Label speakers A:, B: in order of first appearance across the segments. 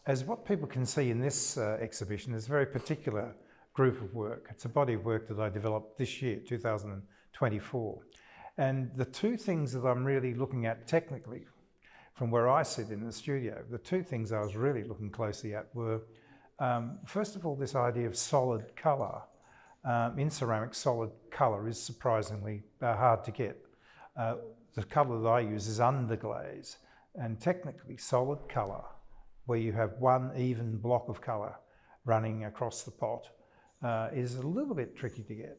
A: as what people can see in this exhibition, is a very particular group of work. It's a body of work that I developed this year, 2024. And the two things that I'm really looking at technically, from where I sit in the studio, the two things I was really looking closely at were, first of all, this idea of solid colour. In ceramics, solid colour is surprisingly hard to get. The colour that I use is underglaze, and technically solid colour, where you have one even block of colour running across the pot, is a little bit tricky to get.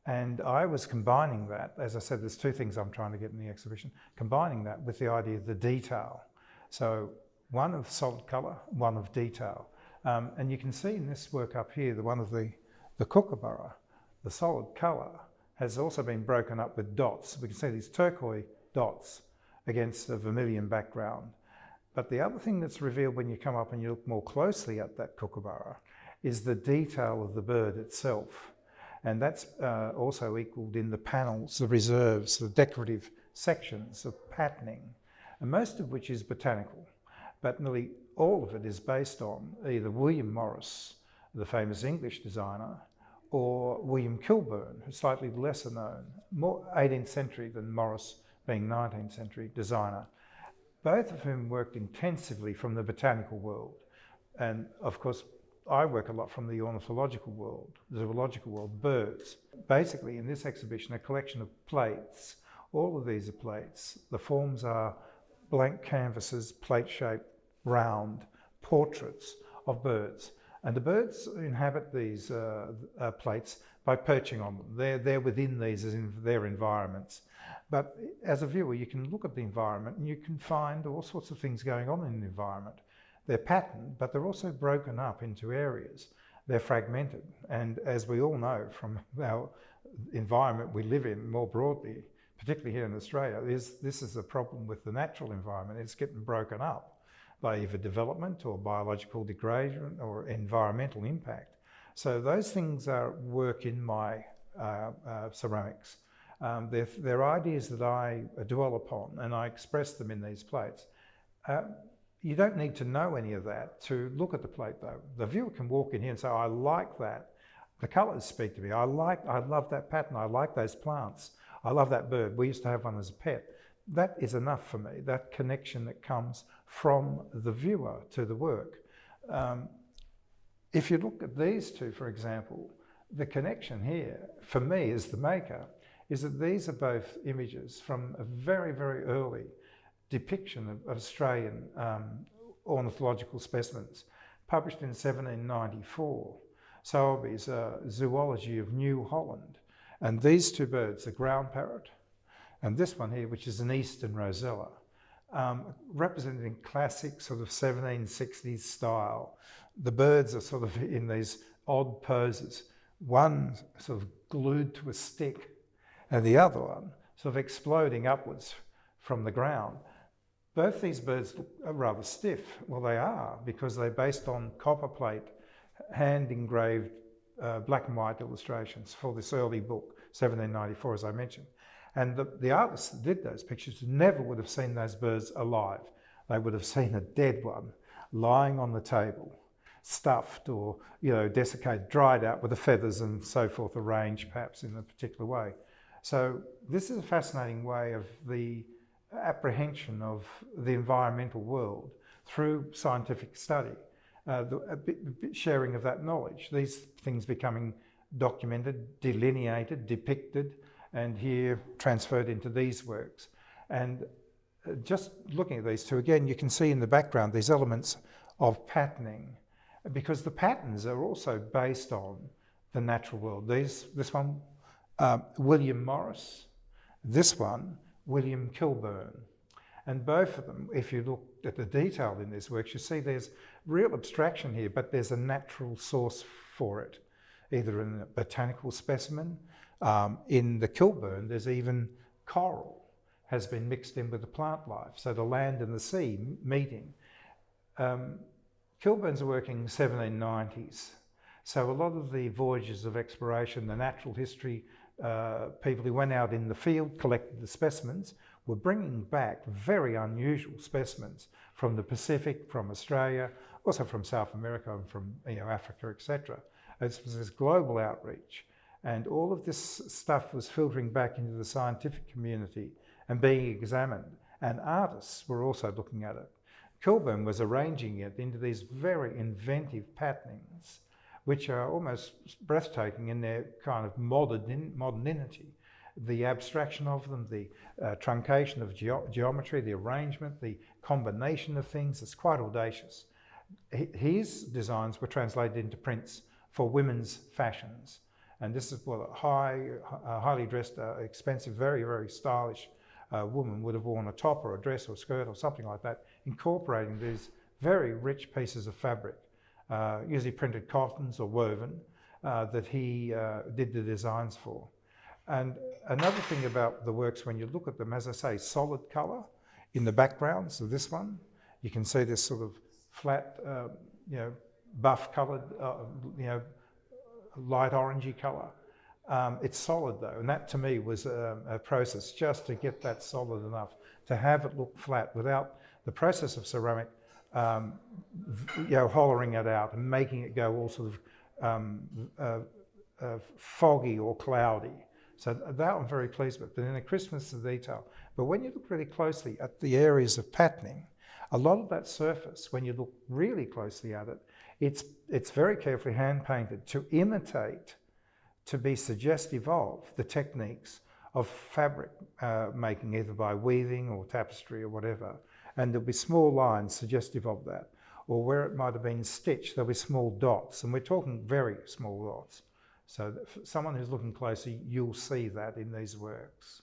A: And I was combining that, as I said, there's two things I'm trying to get in the exhibition, combining that with the idea of the detail. So one of solid colour, one of detail. And you can see in this work up here, the one of the kookaburra, the solid colour has also been broken up with dots. We can see these turquoise dots against a vermilion background. But the other thing that's revealed when you come up and you look more closely at that kookaburra is the detail of the bird itself. And that's also equalled in the panels, the reserves, the decorative sections of patterning, and most of which is botanical. But nearly all of it is based on either William Morris, the famous English designer, or William Kilburn, who's slightly lesser known, more 18th century than Morris being 19th century designer, both of whom worked intensively from the botanical world. And of course, I work a lot from the ornithological world, the zoological world, birds. Basically, in this exhibition, a collection of plates. All of these are plates. The forms are blank canvases, plate-shaped, round portraits of birds. And the birds inhabit these plates by perching on them. They're within these as in their environments. But as a viewer, you can look at the environment and you can find all sorts of things going on in the environment. They're patterned, but they're also broken up into areas. They're fragmented. And as we all know from our environment we live in more broadly, particularly here in Australia, this is a problem with the natural environment. It's getting broken up by either development or biological degradation or environmental impact. So those things are work in my ceramics. They're ideas that I dwell upon and I express them in these plates. You don't need to know any of that to look at the plate though. The viewer can walk in here and say, I like that. The colours speak to me. I love that pattern. I like those plants. I love that bird. We used to have one as a pet. That is enough for me, that connection that comes from the viewer to the work. If you look at these two, for example, the connection here, for me as the maker, is that these are both images from a very, very early depiction of Australian ornithological specimens, published in 1794. Sowerby's Zoology of New Holland. And these two birds, the ground parrot, and this one here, which is an eastern rosella, represented in classic sort of 1760s style. The birds are sort of in these odd poses, one sort of glued to a stick, and the other one sort of exploding upwards from the ground. Both these birds look rather stiff. Well, they are, because they're based on copper plate, hand-engraved black and white illustrations for this early book, 1794, as I mentioned. And the artists that did those pictures never would have seen those birds alive. They would have seen a dead one lying on the table, stuffed or, desiccated, dried out with the feathers and so forth, arranged perhaps in a particular way. So this is a fascinating way of the apprehension of the environmental world through scientific study, sharing of that knowledge, these things becoming documented, delineated, depicted, and here transferred into these works. And just looking at these two, again, you can see in the background these elements of patterning, because the patterns are also based on the natural world. This one, William Morris, this one, William Kilburn. And both of them, if you look at the detail in these works, you see there's real abstraction here, but there's a natural source for it, either in a botanical specimen. In the Kilburn, there's even coral has been mixed in with the plant life, so the land and the sea meeting. Kilburn's working in the 1790s, so a lot of the voyages of exploration, the natural history, people who went out in the field, collected the specimens, were bringing back very unusual specimens from the Pacific, from Australia, also from South America and from Africa, etc. It was this global outreach, and all of this stuff was filtering back into the scientific community and being examined, and artists were also looking at it. Kilburn was arranging it into these very inventive patternings, which are almost breathtaking in their kind of modernity. The abstraction of them, the truncation of geometry, the arrangement, the combination of things, it's quite audacious. His designs were translated into prints for women's fashions. And this is what a highly dressed, expensive, very, very stylish woman would have worn a top or a dress or a skirt or something like that, incorporating these very rich pieces of fabric, usually printed cottons or woven, that he did the designs for. And another thing about the works, when you look at them, as I say, solid colour in the background. So this one, you can see this sort of flat, buff coloured, light orangey colour. It's solid though, and that to me was a process just to get that solid enough to have it look flat without the process of ceramic, hollowing it out and making it go all sort of foggy or cloudy. So that I'm very pleased with. But then the crispness of detail. But when you look really closely at the areas of patterning, a lot of that surface, when you look really closely at it, it's very carefully hand painted to imitate, to be suggestive of the techniques of fabric making, either by weaving or tapestry or whatever. And there'll be small lines suggestive of that. Or where it might have been stitched, there'll be small dots. And we're talking very small dots. So for someone who's looking closely, you'll see that in these works.